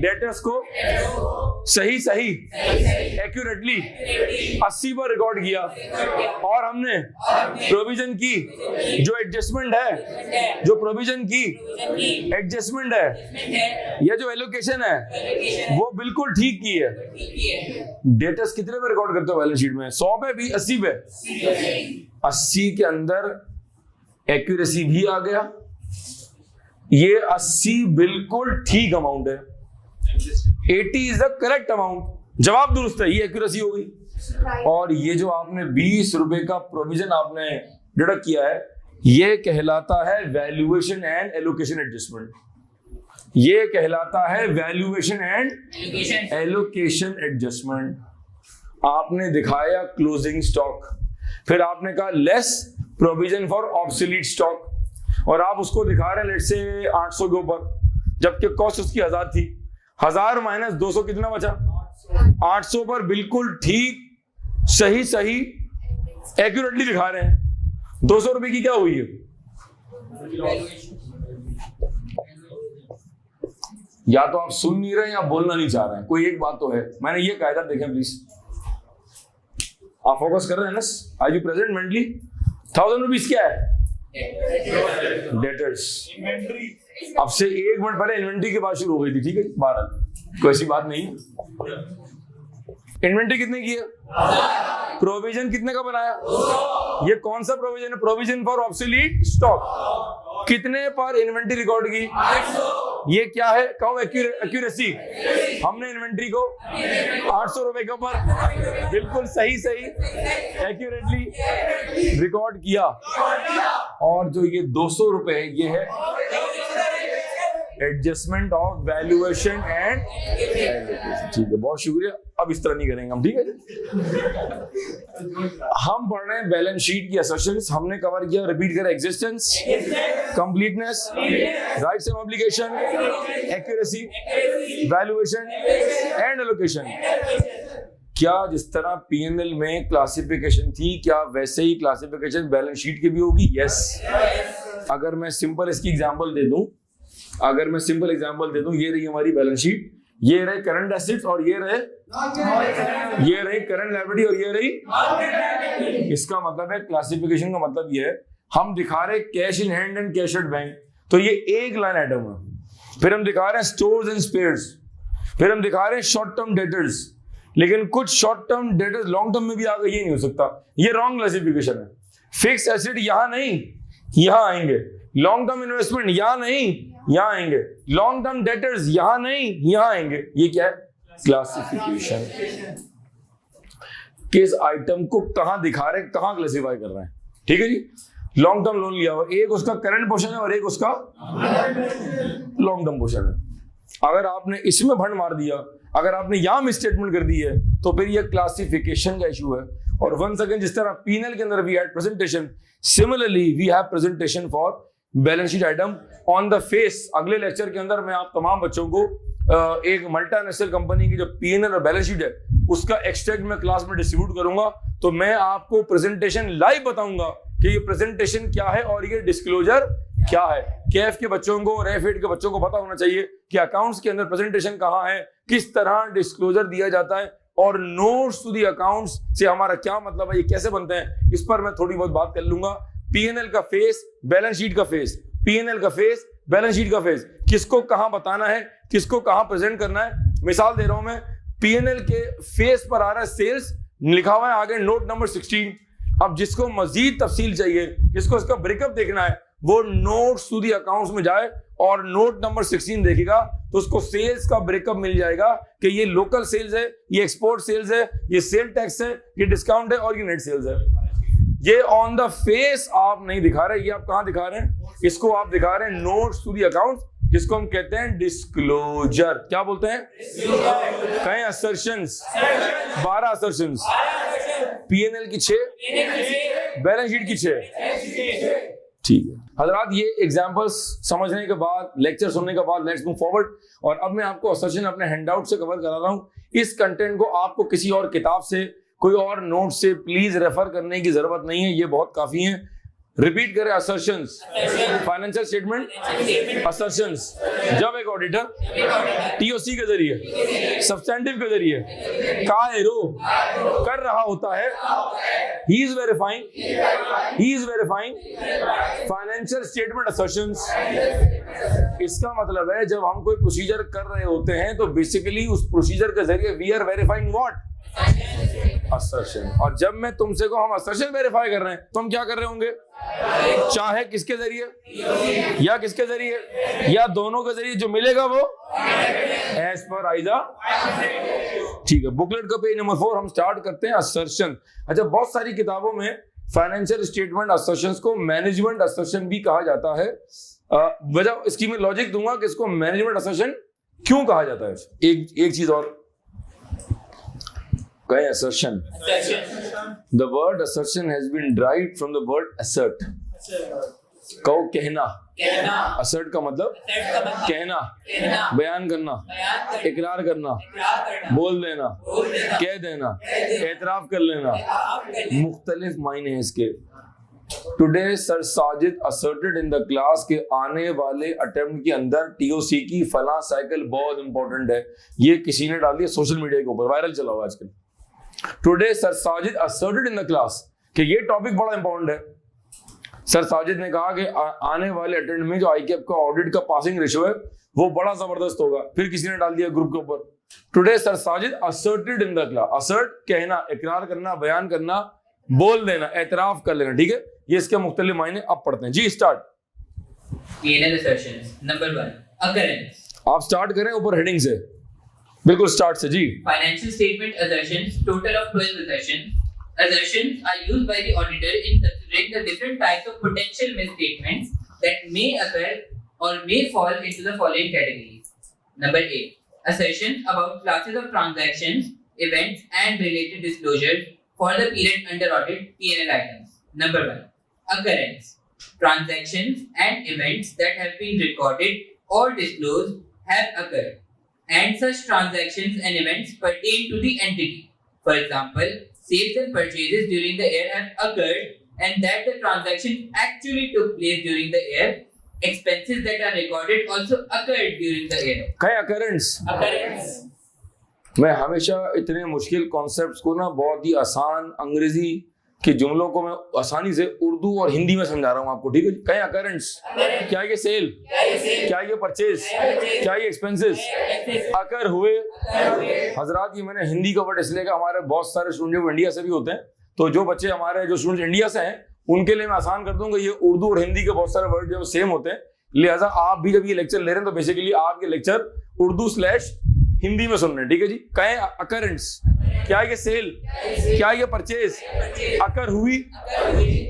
A: डेटर्स को सही सही एक्यूरेटली 80 पर रिकॉर्ड किया और हमने प्रोविजन की जो एडजस्टमेंट है, जो प्रोविजन की एडजस्टमेंट है, या जो एलोकेशन है वो बिल्कुल ठीक की है। डेटर्स कितने पे रिकॉर्ड करते हो बैलेंस शीट में? 100 पे भी, 80 पे? 80 के अंदर एक्यूरेसी भी आ गया। ये 80 बिल्कुल ठीक अमाउंट है, 80 इज द करेक्ट अमाउंट, जवाब दुरुस्त है, ये एक्यूरेसी हो गई। और ये जो आपने 20 रुपए का प्रोविजन आपने डिडक्ट किया है, ये कहलाता है वैल्यूएशन एंड एलोकेशन एडजस्टमेंट। ये कहलाता है वैल्यूएशन एंड एलोकेशन एडजस्टमेंट। आपने दिखाया क्लोजिंग स्टॉक, फिर आपने कहा less provision for obsolete stock, और आप उसको दिखा रहे हैं लेट से 800 के ऊपर, जबकि कॉस्ट उसकी 1000 थी। 1000 माइनस 200 कितना बचा? 800 पर बिल्कुल ठीक, सही एक्यूरेटली दिखा रहे हैं। 200 रुपए की क्या हुई है? या तो आप सुन नहीं रहे या बोलना नहीं चाह रहे हैं, कोई एक बात तो है। मैंने ये कहा था, देखें प्लीज, आप फोकस कर रहे हैं ना? Are you present mentally? 1000 rupees क्या है? डेटर्स। अब से 1 मिनट पहले इन्वेंट्री की बात शुरू हो गई थी, ठीक है? 12, कोई ऐसी बात नहीं है। इन्वेंट्री कितने की है? प्रोविजन कितने का बनाया? ये कौन सा प्रोविजन है? Provision for obsolete stock. कितने पर इन्वेंट्री रिकॉर्ड की? 800। ये क्या है? कहो एक्यूरेसी। हमने इन्वेंट्री को 800 रुपए के ऊपर बिल्कुल सही एक्यूरेटली रिकॉर्ड किया। और जो ये 200 रुपए, ये है adjustment of valuation and allocation. ठीक है, बहुत शुक्रिया। अब इस तरह नहीं करेंगे हम, ठीक है? हम पढ़ रहे हैं बैलेंस शीट की असर्शंस। हमने कवर किया, रिपीट करें, existence, completeness, rights and obligation, accuracy, valuation and allocation. क्या जिस तरह पीएनएल में क्लासिफिकेशन थी, क्या वैसे ही क्लासिफिकेशन बैलेंस शीट की भी होगी? यस। अगर मैं सिंपल इसकी एग्जांपल दे दूं, ये रही हमारी बैलेंस शीट, ये रहे करंट एसेट्स और ये रहे करंट लायबिलिटी और ये रही। इसका मतलब है, क्लासिफिकेशन का मतलब ये है, हम दिखा रहे cash in hand and cash at bank, तो ये एक लाइन आइटम है। फिर हम दिखा रहे हैं स्टोर्स एंड स्पेयर्स, फिर हम दिखा रहे हैं शॉर्ट टर्म डेटर्स। लेकिन कुछ short term debtors long term में भी आ गए, ये नहीं हो सकता, ये रॉन्ग क्लासिफिकेशन है। फिक्स एसेट यहां नहीं, यहां आएंगे। लॉन्ग टर्म इन्वेस्टमेंट यहां नहीं, यहां आएंगे। लॉन्ग टर्म डेटर्स यहां नहीं, यहां आएंगे। ये क्या है? क्लासिफिकेशन। किस आइटम को कहां दिखा रहे हैं, कहां क्लासिफाई कर रहे हैं, ठीक है जी? लॉन्ग टर्म लोन लिया हुआ, एक उसका करंट पोर्शन है और एक उसका लॉन्ग टर्म पोर्शन है। अगर आपने इसमें भंड मार दिया, अगर आपने यहां मिसस्टेटमेंट कर दी है, तो फिर ये क्लासिफिकेशन का इशू है। और वंस अगेन, जिस तरह पीएनएल के अंदर we had presentation, similarly we have presentation for balance sheet item on the face. अगले लेक्चर के अंदर मैं आप तमाम बच्चों को एक मल्टीनेशनल कंपनी की जो पीएनएल और बैलेंस शीट है, उसका एक्सट्रैक्ट मैं क्लास में डिस्ट्रीब्यूट करूंगा। तो मैं आपको प्रेजेंटेशन लाइव बताऊंगा कि ये प्रेजेंटेशन क्या है और ये डिस्क्लोजर क्या है। केएफ के बच्चों को और एफएड के बच्चों को पता होना चाहिए कि अकाउंट्स के अंदर प्रेजेंटेशन कहां है, किस तरह डिस्क्लोजर दिया जाता है, और नोट्स टू द अकाउंट्स से हमारा क्या मतलब है, ये कैसे बनते हैं, इस पर मैं थोड़ी बहुत बात कर लूंगा। पीएनएल का फेस, बैलेंस शीट का फेस, पीएनएल का फेस, बैलेंस शीट का फेस, किसको कहां बताना है, किसको कहां प्रेजेंट करना है। मिसाल दे रहा हूं मैं, पीएनएल के फेस पर आ रहा है सेल्स, लिखा हुआ है आगे नोट नंबर 16। अब जिसको मजीद तफसील चाहिए, जिसको इसका ब्रेकअप देखना है, वो नोट्स टू द अकाउंट्स में जाए और नोट नंबर 16 देखेगा, तो उसको सेल्स का ब्रेकअप मिल जाएगा कि ये लोकल सेल्स है, ये एक्सपोर्ट सेल्स है, ये सेल टैक्स है, ये डिस्काउंट है और ये नेट सेल्स है। ये ऑन द फेस आप नहीं दिखा रहे, ये आप कहां दिखा रहे हैं? इसको आप दिखा रहे हैं नोट्स टू द अकाउंट्स, जिसको हम कहते हैं डिस्क्लोजर। क्या बोलते हैं? कहें असर्शंस, 12 असर्शंस, पीएनएल की 6, बैलेंस शीट की 6। ठीक है हजरात, ये एग्जांपल्स समझने के बाद, लेक्चर सुनने के बाद, लेट्स मूव फॉरवर्ड। और अब मैं आपको असर्शन अपने हैंडआउट से कवर करा रहा हूं। इस कंटेंट को आपको किसी और किताब से, कोई और नोट से प्लीज रेफर करने की जरूरत नहीं है, ये बहुत काफी है। रिपीट करें, असर्शंस, फाइनेंशियल स्टेटमेंट असर्शंस। जब एक ऑडिटर टीओसी के जरिए, सब्सटेंटिव के जरिए कायरो कर रहा होता है, he is verifying financial statement assertions. इसका मतलब है जब हम कोई प्रोसीजर कर रहे होते हैं, तो बेसिकली उस प्रोसीजर के जरिए we are verifying what? Assertion. और जब मैं तुमसे को हम असर्शन वेरीफाई कर रहे हैं, तो हम क्या कर रहे होंगे? चाहे किसके जरिए, या किसके जरिए, या दोनों के जरिए, जो मिलेगा वो एज पर आइजा। ठीक है, बुकलेट का पेज नंबर 4 हम स्टार्ट करते हैं, असर्शन। अच्छा, बहुत सारी किताबों में फाइनेंशियल स्टेटमेंट असर्शंस को मैनेजमेंट असर्शन भी कहा जाता है। वजह इसकी मैं लॉजिक दूंगा कि इसको मैनेजमेंट असर्शन क्यों कहा जाता है। एक चीज और कहें, assertion. The word assertion has been derived from the word assert. कहो कहना,
B: कहना,
A: असर्ट का मतलब
B: assert का मतलब
A: कहना,
B: कहना,
A: बयान करना,
B: बयान करना,
A: इकरार करना,
B: इकरार करना,
A: बोल देना,
B: बोल देना,
A: कह देना,
B: कह देना,
A: एतराफ कर लेना,
B: आप कर लेना।
A: मुख्तलिफ मायने हैं इसके। Today sir Sajid asserted in the class के आने वाले अटेम्प्ट के अंदर टीओसी की फला साइकिल बहुत इंपॉर्टेंट है। ये किसी ने डाल दिया सोशल मीडिया के ऊपर, वायरल चला हुआ आजकल। Today sir Sajid asserted in the class कि ये टॉपिक बड़ा इंपॉर्टेंट है। सर साजिद ने कहा कि आने वाले अटेम्प्ट में जो आईकेएप का ऑडिट का पासिंग रेशियो है वो बड़ा जबरदस्त होगा। फिर किसी ने डाल दिया ग्रुप के ऊपर, today sir Sajid asserted in the class. Assert कहना, इकरार करना, बयान करना, बोल देना, एतराफ कर लेना, ठीक है। ये इसके मुख्तलिफ मायने अब पढ़ते हैं जी। Start.
B: P&L assertions. Number 1. Occurrence.
A: आप स्टार्ट करें ऊपर हेडिंग से, बिल्कुल स्टार्ट से जी।
B: Financial statement assertions. Total of 12 assertions. Assertions are used by the auditor in considering the different types of potential misstatements that may occur or may fall into the following categories. Number 8. Assertions about classes of transactions, events, and related disclosures for the period under audit P&L items. Number 1. Occurrence. Transactions and events that have been recorded or disclosed have occurred, and such transactions and events pertain to the entity. For example, sales and purchases during the year have occurred, and that the transaction actually took place during the year. Expenses that are recorded also occurred during the year.
A: क्या occurrence?
B: Occurrence.
A: मैं हमेशा इतने मुश्किल concepts को ना बहुत ही आसान अंग्रेजी के जुमलों को मैं आसानी से उर्दू और हिंदी में समझा रहा हूँ आपको, ठीक है। क्या अकरेंस? क्या ये सेल? क्या ये परचेज? क्या ये एक्सपेंसेस अकर हुए? हजरात, ये मैंने हिंदी का वर्ड इसलिए का हमारे बहुत सारे स्टूडेंट इंडिया से भी होते हैं, तो जो बच्चे हमारे जो स्टूडेंट इंडिया से हैं उनके लिए मैं आसान कर दूंगा। ये उर्दू और हिंदी के बहुत सारे वर्ड जो सेम होते हैं, लिहाजा आप भी जब ये लेक्चर ले रहे हैं तो बेसिकली आप ये लेक्चर उर्दू/हिंदी में सुन रहे हैं, ठीक है जी। कहें अकरेंस, क्या ये सेल, क्या ये परचेज अकर हुई?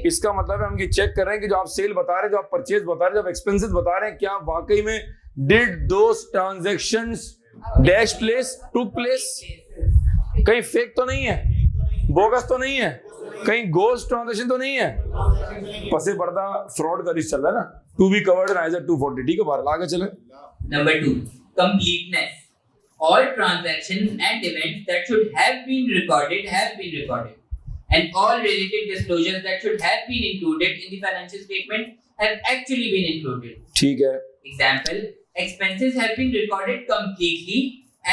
A: इसका मतलब है हम ये चेक कर रहे हैं कि जो आप सेल बता रहे हैं, जो आप परचेज बता रहे हैं, जो आप एक्सपेंसेस बता रहे हैं, क्या वाकई में did those transactions dash place to place? कहीं फेक तो नहीं है, बोगस तो नहीं है, कहीं गोस्ट ट्रांजैक्शन तो नहीं है, पसे पर्दा फ्रॉड का रिस्क चल रहा है ना। To be covered in IS 240, ठीक है। बाहर आगे चले।
B: Number 2. Completeness. All transactions and events that should have been recorded have been recorded, and all related disclosures that should have been included in the financial statement have actually been included.
A: ठीक है।
B: Example: expenses have been recorded completely,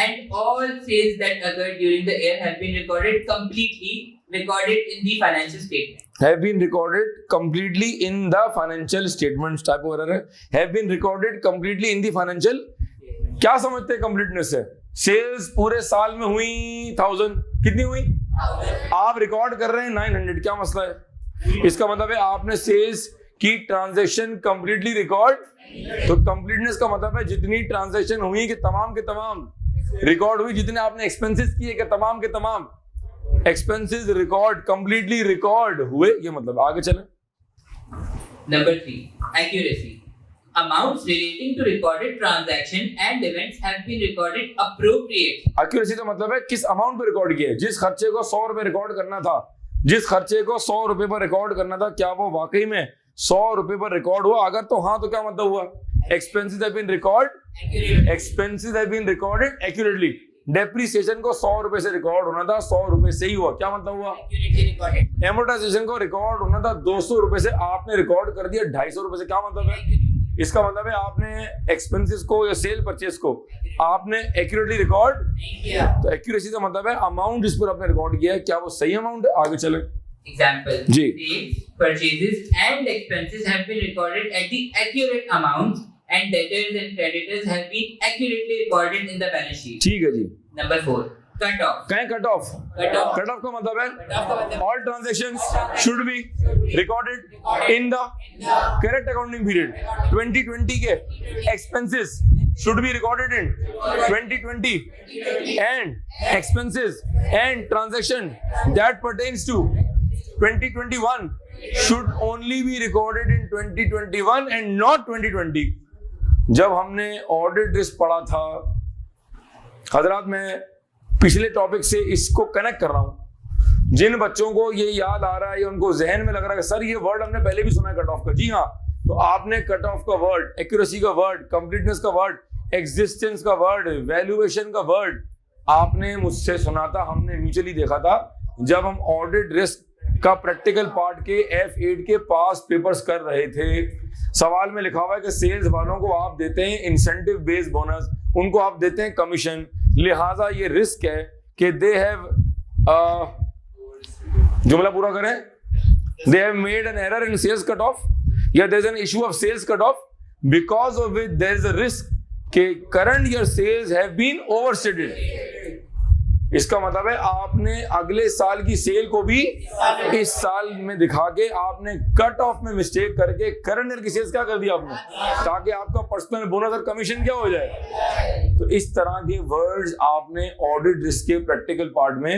B: and all sales that occurred during the year have been recorded completely, recorded in the financial statement.
A: Have been recorded completely in the financial statements, type हो रहा है। Have been recorded completely in the financial। क्या समझते हैं completeness से? Sales पूरे साल में हुई 1000, कितनी हुई? आप रिकॉर्ड कर रहे हैं 900, क्या मसला है? इसका मतलब है आपने सेल्स की ट्रांजैक्शन कंप्लीटली रिकॉर्ड, तो कंप्लीटनेस का मतलब है जितनी ट्रांजैक्शन हुई कि तमाम के तमाम रिकॉर्ड हुई, जितने आपने एक्सपेंसेस किए कि तमाम के तमाम एक्सपेंसेस रिकॉर्ड कंप्लीटली रिकॉर्ड हुए, ये मतलब। आगे चलें।
B: Number 3. Accuracy. Amounts relating to recorded transaction and events have been recorded appropriately.
A: Accuracy का मतलब है किस अमाउंट पे रिकॉर्ड किया है। जिस खर्चे को 100 रुपए रिकॉर्ड करना था, जिस खर्चे को 100 रुपए पर रिकॉर्ड करना था, क्या वो वाकई में 100 रुपए पर रिकॉर्ड हुआ? अगर तो हाँ, तो क्या मतलब हुआ? Expenses have been record, expenses have been recorded accurately. Depreciation को 100 रुपए से रिकॉर्ड होना था, 100 रुपए से ही हुआ, क्या मतलब हुआ?
B: Accurately recorded.
A: एमोर्टाइजेशन को रिकॉर्ड होना था 200 रुपए से, आपने रिकॉर्ड कर दिया 250 रुपए से, क्या मतलब है? इसका मतलब है आपने एक्सपेंसेस को या सेल परचेज को आपने एक्यूरेटली रिकॉर्ड
B: नहीं किया.
A: तो एक्यूरेसी का मतलब है अमाउंट जिस पर आपने रिकॉर्ड किया है क्या वो सही अमाउंट है. आगे चलें.
B: Example:
A: ji.
B: Sales, purchases, and expenses have been recorded at the accurate amounts, and debtors and creditors have been accurately recorded in the balance sheet.
A: ठीक है जी.
B: Number 4. Cut off.
A: कहें cut off.
B: Cut off.
A: Cut off का मतलब है
B: Cut off का मतलब
A: all transactions should be recorded in the correct accounting period. 2020 के expenses should be recorded in 2020 and expenses and transaction that pertains to 2021 should only be recorded in 2021 and not 2020. जब हमने audit risk पढ़ा था हजरात, मैं पिछले topic से इसको कनेक्ट कर रहा हूं. जिन बच्चों को ये याद आ रहा है या उनको जहन में लग रहा है कि सर ये वर्ड हमने पहले भी सुना है कट ऑफ का, जी हाँ, तो आपने कट ऑफ का वर्ड, एक्यूरेसी का वर्ड, कंप्लीटनेस का वर्ड, एग्जिस्टेंस का वर्ड, वैल्यूएशन का वर्ड आपने मुझसे सुना था, हमने म्यूचुअली देखा था जब हम ऑडिट रिस्क का प्रैक्टिकल पार्ट के F8 के पास पेपर्स कर रहे थे। सवाल में लिखा हुआ है कि सेल्स वालों को आप देते हैं इंसेंटिव बेस्ड बोनस, उनको आप देते हैं कमीशन, लिहाजा ये रिस्क है कि दे हैव, जुमला पूरा करें, they have made an error in sales cut off or there is an issue of sales cut off because of which there is a risk कि current year sales have been overstated. इसका मतलब है आपने अगले साल की cell को भी इस साल में दिखा के आपने कट ऑफ में मिस्टेक करके करंट ईयर की सेल्स क्या कर दिया आपने, ताकि आपका पर्सनल बोनस और कमीशन क्या हो जाए। तो इस तरह के वर्ड्स आपने ऑडिट रिस्क के प्रैक्टिकल पार्ट में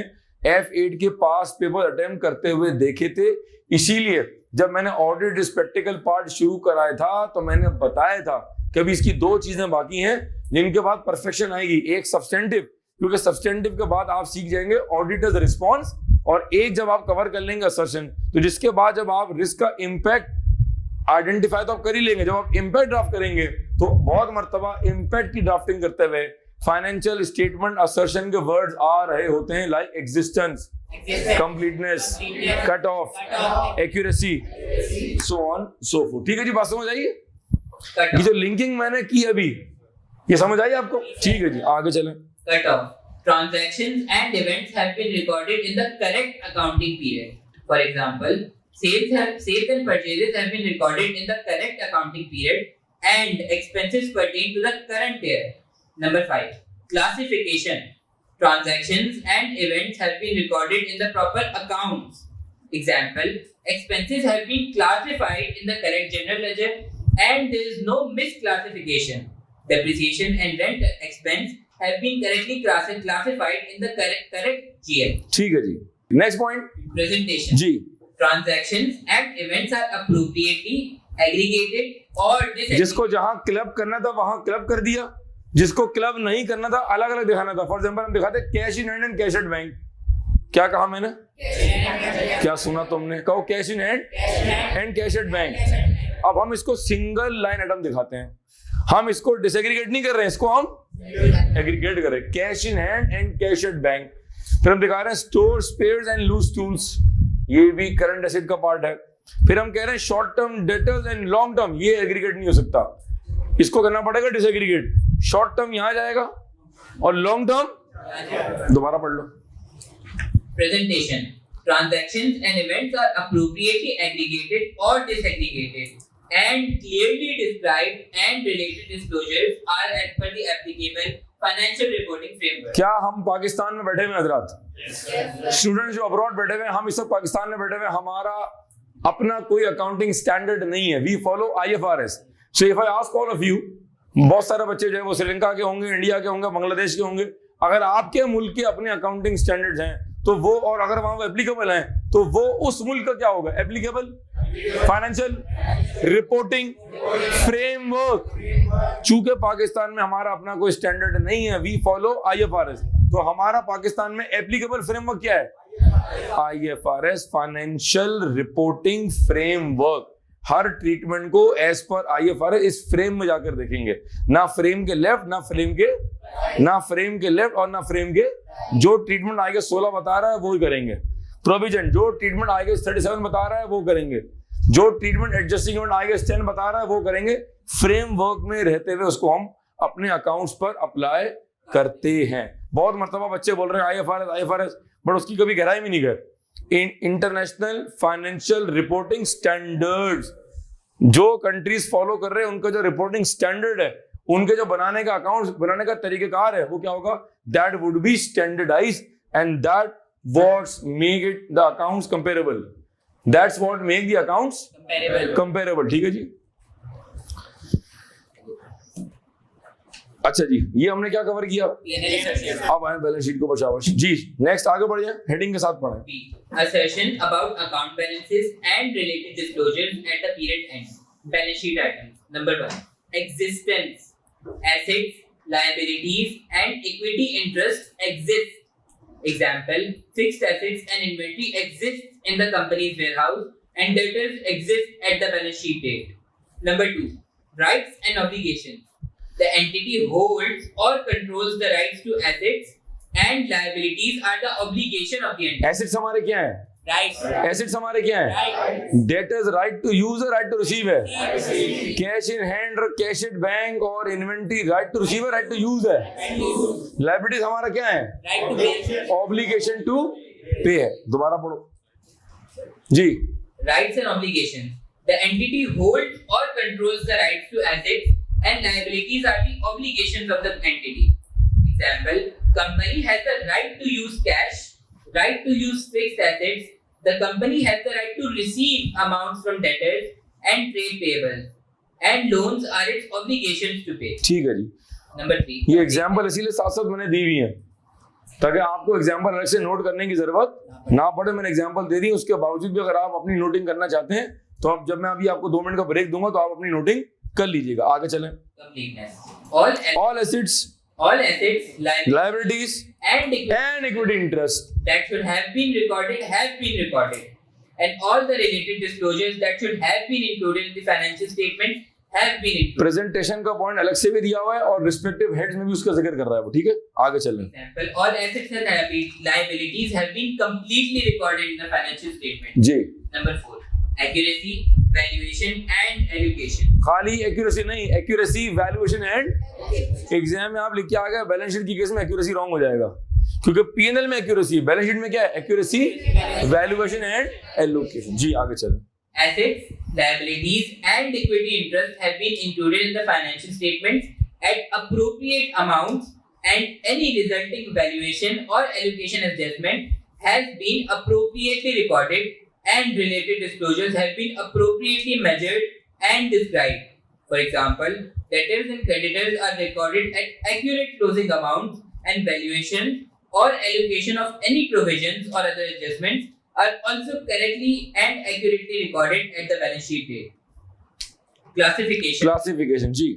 A: F8 के पास पेपर अटेम्प्ट करते हुए देखे थे। इसीलिए जब मैंने ऑडिट रिस्क प्रैक्टिकल पार्ट शुरू कराया था तो मैंने बताया था कि अभी इसकी दो चीजें बाकी हैं जिनके बाद परफेक्शन आएगी। एक सब्सटेंटिव, क्योंकि सब्सटेंटिव के बाद आप सीख जाएंगे ऑडिटर्स रिस्पॉन्स, और एक जब आप कवर कर लेंगे असर्शन, तो जिसके बाद जब आप रिस्क का इंपैक्ट आइडेंटिफाई तो आप कर ही लेंगे। जब आप इंपैक्ट ड्राफ्ट करेंगे तो बहुत मर्तबा इंपैक्ट की ड्राफ्टिंग करते हुए फाइनेंशियल स्टेटमेंट असर्शन के वर्ड्स आ रहे होते हैं, like existence, completeness, cut off, accuracy, so on so fourth. ठीक है जी, बात समझ आई? ये जो लिंकिंग मैंने की अभी, ये समझ आई आपको? ठीक है जी, आगे चलें।
B: Cut off. Transactions and events have been recorded in the correct accounting period. For example, sales and purchases have been recorded in the correct accounting period and expenses pertain to the current year. Number 5. Classification. Transactions and events have been recorded in the proper accounts. Example, expenses have been classified in the correct general ledger and there is no misclassification. Depreciation and rent expense have been correctly classified in the correct GL.
A: ठीक है जी, next point
B: Presentation.
A: जी।
B: Transactions and events are appropriately aggregated or disaggregated.
A: जिसको जहां club करना था वहां club कर दिया, जिसको क्लब नहीं करना था अलग अलग दिखाना था। फॉर एग्जांपल हम दिखाते cash in hand and cash at bank. क्या कहा मैंने? क्या सुना तुमने? कहो cash in hand and cash at bank. अब हम इसको सिंगल लाइन आइटम दिखाते हैं, हम इसको डिसएग्रीगेट नहीं कर रहे हैं, इसको हम एग्रीगेट कर रहे हैं, cash in hand and cash at bank. फिर हम दिखा रहे हैं store spares and loose tools, ये भी करंट एसेट का पार्ट है। फिर हम कह रहे हैं short term debtors and long term, ये एग्रीगेट नहीं हो सकता, इसको करना पड़ेगा डिसएग्रीगेट। शॉर्ट टर्म यहां जाएगा और लॉन्ग टर्म दोबारा पढ़ लो।
B: Presentation. Transactions and events are appropriately aggregated or disaggregated and clearly described and related disclosures are as per the applicable financial reporting framework.
A: क्या हम पाकिस्तान में बैठे हुए हजरात, स्टूडेंट जो अब्रॉड बैठे हुए, हम इस वक्त पाकिस्तान में बैठे हुए, हमारा अपना कोई अकाउंटिंग स्टैंडर्ड नहीं है। We follow IFRS। So if I ask all of you, बहुत सारे बच्चे जो है वो श्रीलंका के होंगे, इंडिया के होंगे, बांग्लादेश के होंगे, अगर आपके मुल्क के अपने अकाउंटिंग स्टैंडर्ड्स हैं तो वो, और अगर वहां वो एप्लीकेबल हैं तो वो उस मुल्क का क्या होगा? Applicable financial reporting framework. चूंकि पाकिस्तान में हमारा अपना कोई स्टैंडर्ड नहीं है, वी फॉलो IFRS, तो हमारा पाकिस्तान में एप्लीकेबल फ्रेमवर्क क्या है? IFRS, financial reporting framework. हर ट्रीटमेंट को एज पर IFRS इस फ्रेम में जाकर देखेंगे, ना फ्रेम के लेफ्ट, ना फ्रेम के लेफ्ट और ना फ्रेम के, जो ट्रीटमेंट आएगा 16 बता रहा है वो ही करेंगे। प्रोविजन, जो ट्रीटमेंट आएगा 37 बता रहा है वो करेंगे, जो ट्रीटमेंट एडजस्टिंग आएगा 10 बता रहा है वो करेंगे। फ्रेमवर्क में रहते हुए उसको हम अपने अकाउंट्स पर अप्लाई करते हैं। बहुत मर्तबा बच्चे बोल रहे हैं IFRS, बट उसकी कभी गहराई में नहीं गए। इंटरनेशनल फाइनेंशियल रिपोर्टिंग स्टैंडर्ड्स जो कंट्रीज फॉलो कर रहे हैं, उनका जो रिपोर्टिंग स्टैंडर्ड है, उनके जो बनाने का अकाउंट बनाने का तरीकेकार है, वो क्या होगा? That would be standardised and that what's make it the accounts comparable. That's what make the accounts comparable. ठीक है जी। अच्छा जी, ये हमने क्या कवर किया? अब आए बैलेंस शीट को बचाओ जी। नेक्स्ट आगे बढ़ जाए, हेडिंग के साथ पढ़ें।
B: Assertion about account balances and related disclosures at the period end. Balance sheet items. Number 1. Existence. Assets, liabilities and equity interest exist. Example, fixed assets and inventory exist in the company's warehouse and debtors exist at the balance sheet date. Number 2, rights and obligations. The entity holds or controls the rights to assets and liabilities are the obligation of the entity.
A: Assets हमारे क्या है?
B: Rights.
A: Assets हमारे क्या है? Debtors right to use, right to receive है. Cash in hand, cash at bank और inventory right to receive, right to use है. Liabilities हमारा क्या है?
B: Right to pay.
A: Obligation to pay है. दोबारा पढ़ो जी.
B: Rights and obligations. The entity holds or controls the rights to assets and liabilities are the obligations of the entity. Example, company has the right to use cash, right to use fixed assets. The company has the right to receive amounts from debtors and trade payables. And loans are its obligations to pay.
A: ठीक है जी.
B: Number 3.
A: ये example इसीलिए साथ साथ मैंने दी हुई है ताकि आपको एग्जाम्पल अलग से नोट करने की जरूरत ना पड़े. मैंने एग्जाम्पल दे दी, उसके बावजूद भी अगर आप अपनी नोटिंग करना चाहते हैं तो अब जब मैं अभी आपको 2 मिनट का ब्रेक दूंगा तो आप अपनी नोटिंग कर लीजिएगा. आगे चलें.
B: Completeness.
A: All assets,
B: All assets,
A: liabilities
B: and
A: equity interest
B: that should have been recorded, and all the related disclosures that should have been included in the financial statement have been included.
A: Presentation का point अलग से भी दिया हुआ है और respective heads में भी उसका जिक्र कर रहा है वो. ठीक है, आगे चलें.
B: Example, all assets and liabilities have been completely recorded in the financial statement.
A: जी.
B: Number 4, accuracy, valuation and allocation.
A: खाली एक्यूरेसी नहीं, एक्यूरेसी, वैल्यूएशन एंड. एग्जाम में आप लिख के आ गए बैलेंस शीट की केस में एक्यूरेसी रॉन्ग हो जाएगा क्योंकि पीएनएल में एक्यूरेसी, बैलेंस शीट में क्या है? Accuracy, valuation and allocation. जी आगे चलें.
B: Assets, liabilities and equity interest have been included in the financial statements at appropriate amounts, and any resulting valuation or allocation adjustment has been appropriately recorded, and related disclosures have been appropriately measured and described. For example, debtors and creditors are recorded at accurate closing amounts, and valuation or allocation of any provisions or other adjustments are also correctly and accurately recorded at the balance sheet date.
A: Classification. Ji.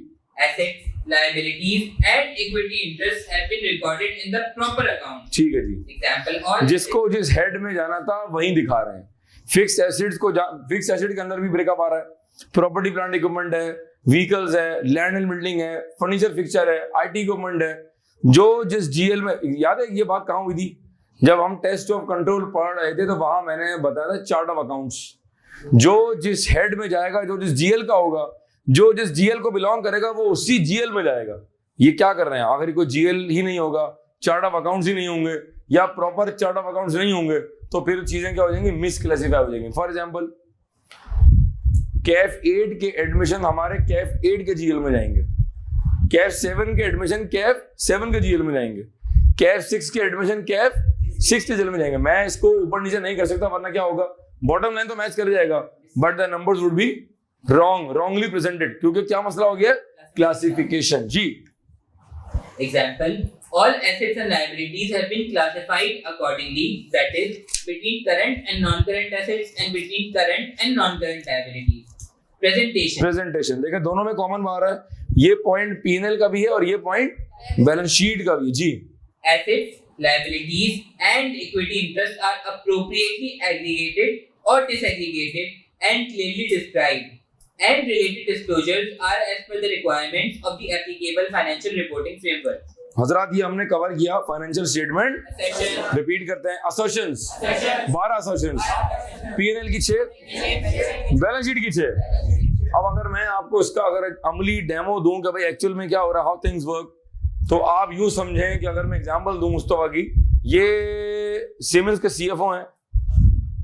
B: Assets, liabilities and equity interests have been recorded in the proper account.
A: ठीक है जी.
B: Example, all
A: जिसको जिस head में जाना था वहीं दिखा रहे हैं. फिक्स एसेट्स को फिक्स एसेट के अंदर भी ब्रेकअप आ रहा है. प्रॉपर्टी प्लांट इक्विपमेंट है, व्हीकल्स है, लैंड एंड बिल्डिंग है, फर्नीचर फिक्सचर है, आईटी इक्विपमेंट है. जो जिस जीएल में, याद है ये बात कहाँ हुई थी? जब हम टेस्ट ऑफ कंट्रोल पढ़ रहे थे तो वहां मैंने बताया था चार्ट ऑफ अकाउंट्स. जो जिस हेड में जाएगा, जो जिस जीएल का होगा, जो जिस जीएल को बिलोंग करेगा वो उसी जीएल में जाएगा. ये क्या कर रहे हैं? अगर कोई जीएल ही नहीं होगा, चार्ट ऑफ अकाउंट्स ही नहीं होंगे या प्रॉपर चार्ट ऑफ अकाउंट्स नहीं होंगे तो फिर चीजें क्या हो जाएंगी? मिसक्लासिफाई हो जाएंगी. फॉर एग्जाम्पल, कैफ 8 के एडमिशन हमारे कैफ 8 के जीएल में जाएंगे, कैफ 7 के एडमिशन कैफ 7 के जीएल में जाएंगे, कैफ 6 के एडमिशन कैफ 6 के जीएल में जाएंगे. मैं इसको ऊपर नीचे नहीं कर सकता वरना क्या होगा? बॉटम लाइन तो मैच कर जाएगा but the numbers would be wrongly presented. क्योंकि क्या मसला हो गया? Classification. Ji.
B: Example, all assets and liabilities have been classified accordingly, that is, between current and non-current assets and between current and non-current liabilities. Presentation. देखिए दोनों में common बात है. ये पॉइंट पीएनएल का भी है और ये पॉइंट बैलेंस शीट का भी. जी. Assets, liabilities and equity interests are appropriately aggregated or disaggregated and clearly described, and related disclosures are as per the requirements of the applicable financial reporting framework. हजरात ये हमने कवर किया financial statement. Repeat करते हैं. Assertions 12 assertions, PNL की 6, balance sheet की 6. अब अगर मैं आपको इसका अगर अमली डेमो दूं कि भाई एक्चुअल में क्या हो रहा है, हाउ थिंग्स वर्क, तो आप यूं समझें कि अगर मैं एग्जांपल दूं मुस्तफा की, ये सिमंस के सीएफओ हैं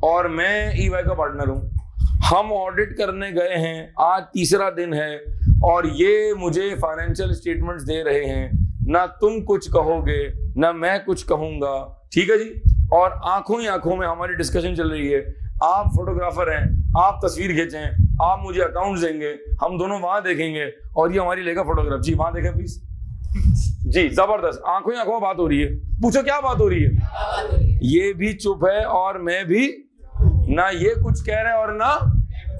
B: और मैं ईवाई का पार्टनर हूं. हम ऑडिट करने गए हैं, आज तीसरा दिन है और ये मुझे फाइनेंशियल स्टेटमेंट्स दे रहे हैं. ना तुम कुछ कहोगे ना मैं कुछ कहूंगा. ठीक है जी. और आंखों ही आंखों में हमारी डिस्कशन चल रही है. आप फोटोग्राफर हैं, आप तस्वीर खींचें, आप मुझे अकाउंट देंगे, हम दोनों वहां देखेंगे और ये हमारी लेगा फोटोग्राफ. जी वहां देखें प्लीज. जी जबरदस्त. आंखों ही आंखों में बात हो रही है. पूछो क्या बात हो रही है? ये भी चुप है और मैं भी, ना ये कुछ कह रहे हैं और ना,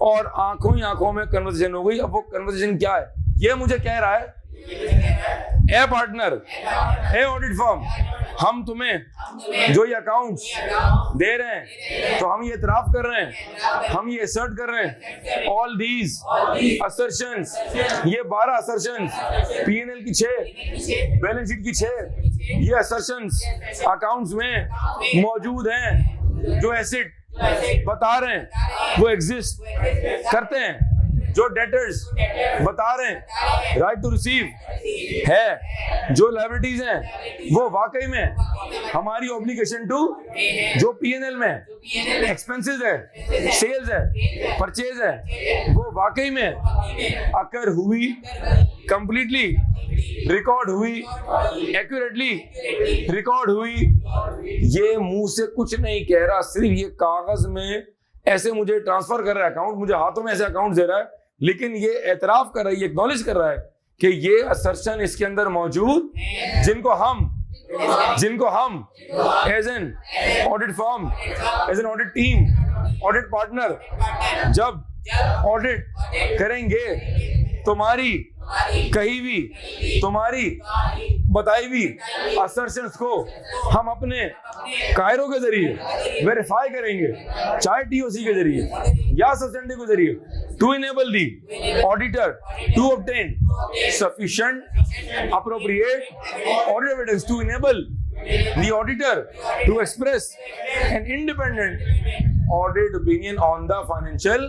B: और आंखों ही आंखों में कन्वर्सेशन हो गई. अब वो कन्वर्सेशन क्या है? ये मुझे कह रहा है
A: ए पार्टनर, ए ऑडिट फर्म, हम तुम्हें जो ये अकाउंट्स दे रहे हैं तो हम ये इतराफ कर रहे हैं, हम ये असर्ट कर रहे हैं, ऑल दीज असर्शंस, ये 12 असर्शंस, P&L की 6, बैलेंस शीट की 6, ये असर्शंस अकाउंट्स में मौजूद हैं, जो एसेट बता रहे हैं वो एग्जिस्ट करते हैं, जो डेटर्स बता रहे हैं राइट टू रिसीव है, जो लायबिलिटीज हैं वो वाकई में हमारी ऑब्लिगेशन टू जो P&L में एक्सपेंसेस है, सेल्स है, परचेज है, वो वाकई में अकर हुई, कंप्लीटली रिकॉर्ड हुई, एक्यूरेटली रिकॉर्ड हुई। ये मुंह से कुछ नहीं कह रहा, सिर्फ ये कागज में ऐसे मुझे ट्रांसफर कर रहा है अकाउंट, मुझे हाथों में ऐसे अकाउंट दे रहा है, लेकिन ये एतराफ कर रहा है, ये एक्नॉलेज कर रहा है कि ये असर्शन इसके अंदर मौजूद, जिनको हम as an audit firm, as an audit team, audit partner जब ऑडिट करेंगे, तुम्हारी कही भी, तुम्हारी बताई भी असर्शंस को हम अपने कायरों के जरिए वेरीफाई करेंगे, चाहे टीओसी के जरिए या सब्सटेंटिव के जरिए, to enable the auditor to obtain sufficient appropriate audit evidence to enable the auditor to express an independent audit opinion on the financial।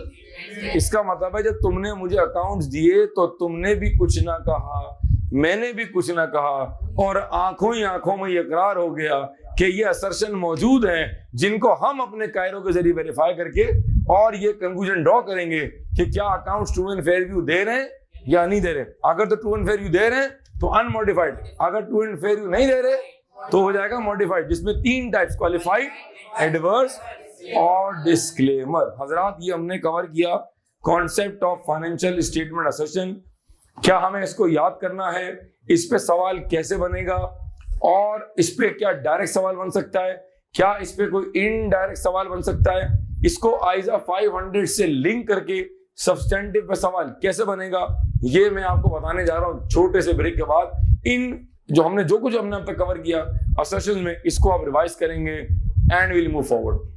A: इसका मतलब है जब तुमने मुझे अकाउंट्स दिए तो तुमने भी कुछ ना कहा, मैंने भी कुछ ना कहा, और आंखों ही आंखों में इकरार हो गया कि ये असर्शन मौजूद हैं, जिनको हम अपने कायरों के जरिए वेरीफाई करके और ये कंक्लूजन ड्रॉ करेंगे कि क्या accounts true and fair view दे रहे हैं या नहीं दे रहे। अगर तो ट्रू एंड फेयर व्यू दे रहे हैं तो अनमॉडिफाइड, अगर ट्रू एंड फेयर व्यू नहीं दे रहे तो हो जाएगा मॉडिफाइड, जिसमें 3 टाइप्स, क्वालिफाइड, एडवर्स और डिस्क्लेमर। हजरात, ये हमने कवर किया concept of financial statement assertion. क्या हमें इसको याद करना है, इस पे सवाल कैसे बनेगा, और इस पे क्या डायरेक्ट सवाल बन सकता है, क्या इस पे कोई इनडायरेक्ट सवाल बन सकता है, इसको आइजा 500 से लिंक करके सब्सटेंटिव पे सवाल कैसे बनेगा, ये मैं आपको बताने जा रहा हूं छोटे से ब्रेक के बाद। इन जो हमने अब तक कवर किया असर्शंस में, इसको आप रिवाइज करेंगे एंड विल मूव फॉरवर्ड।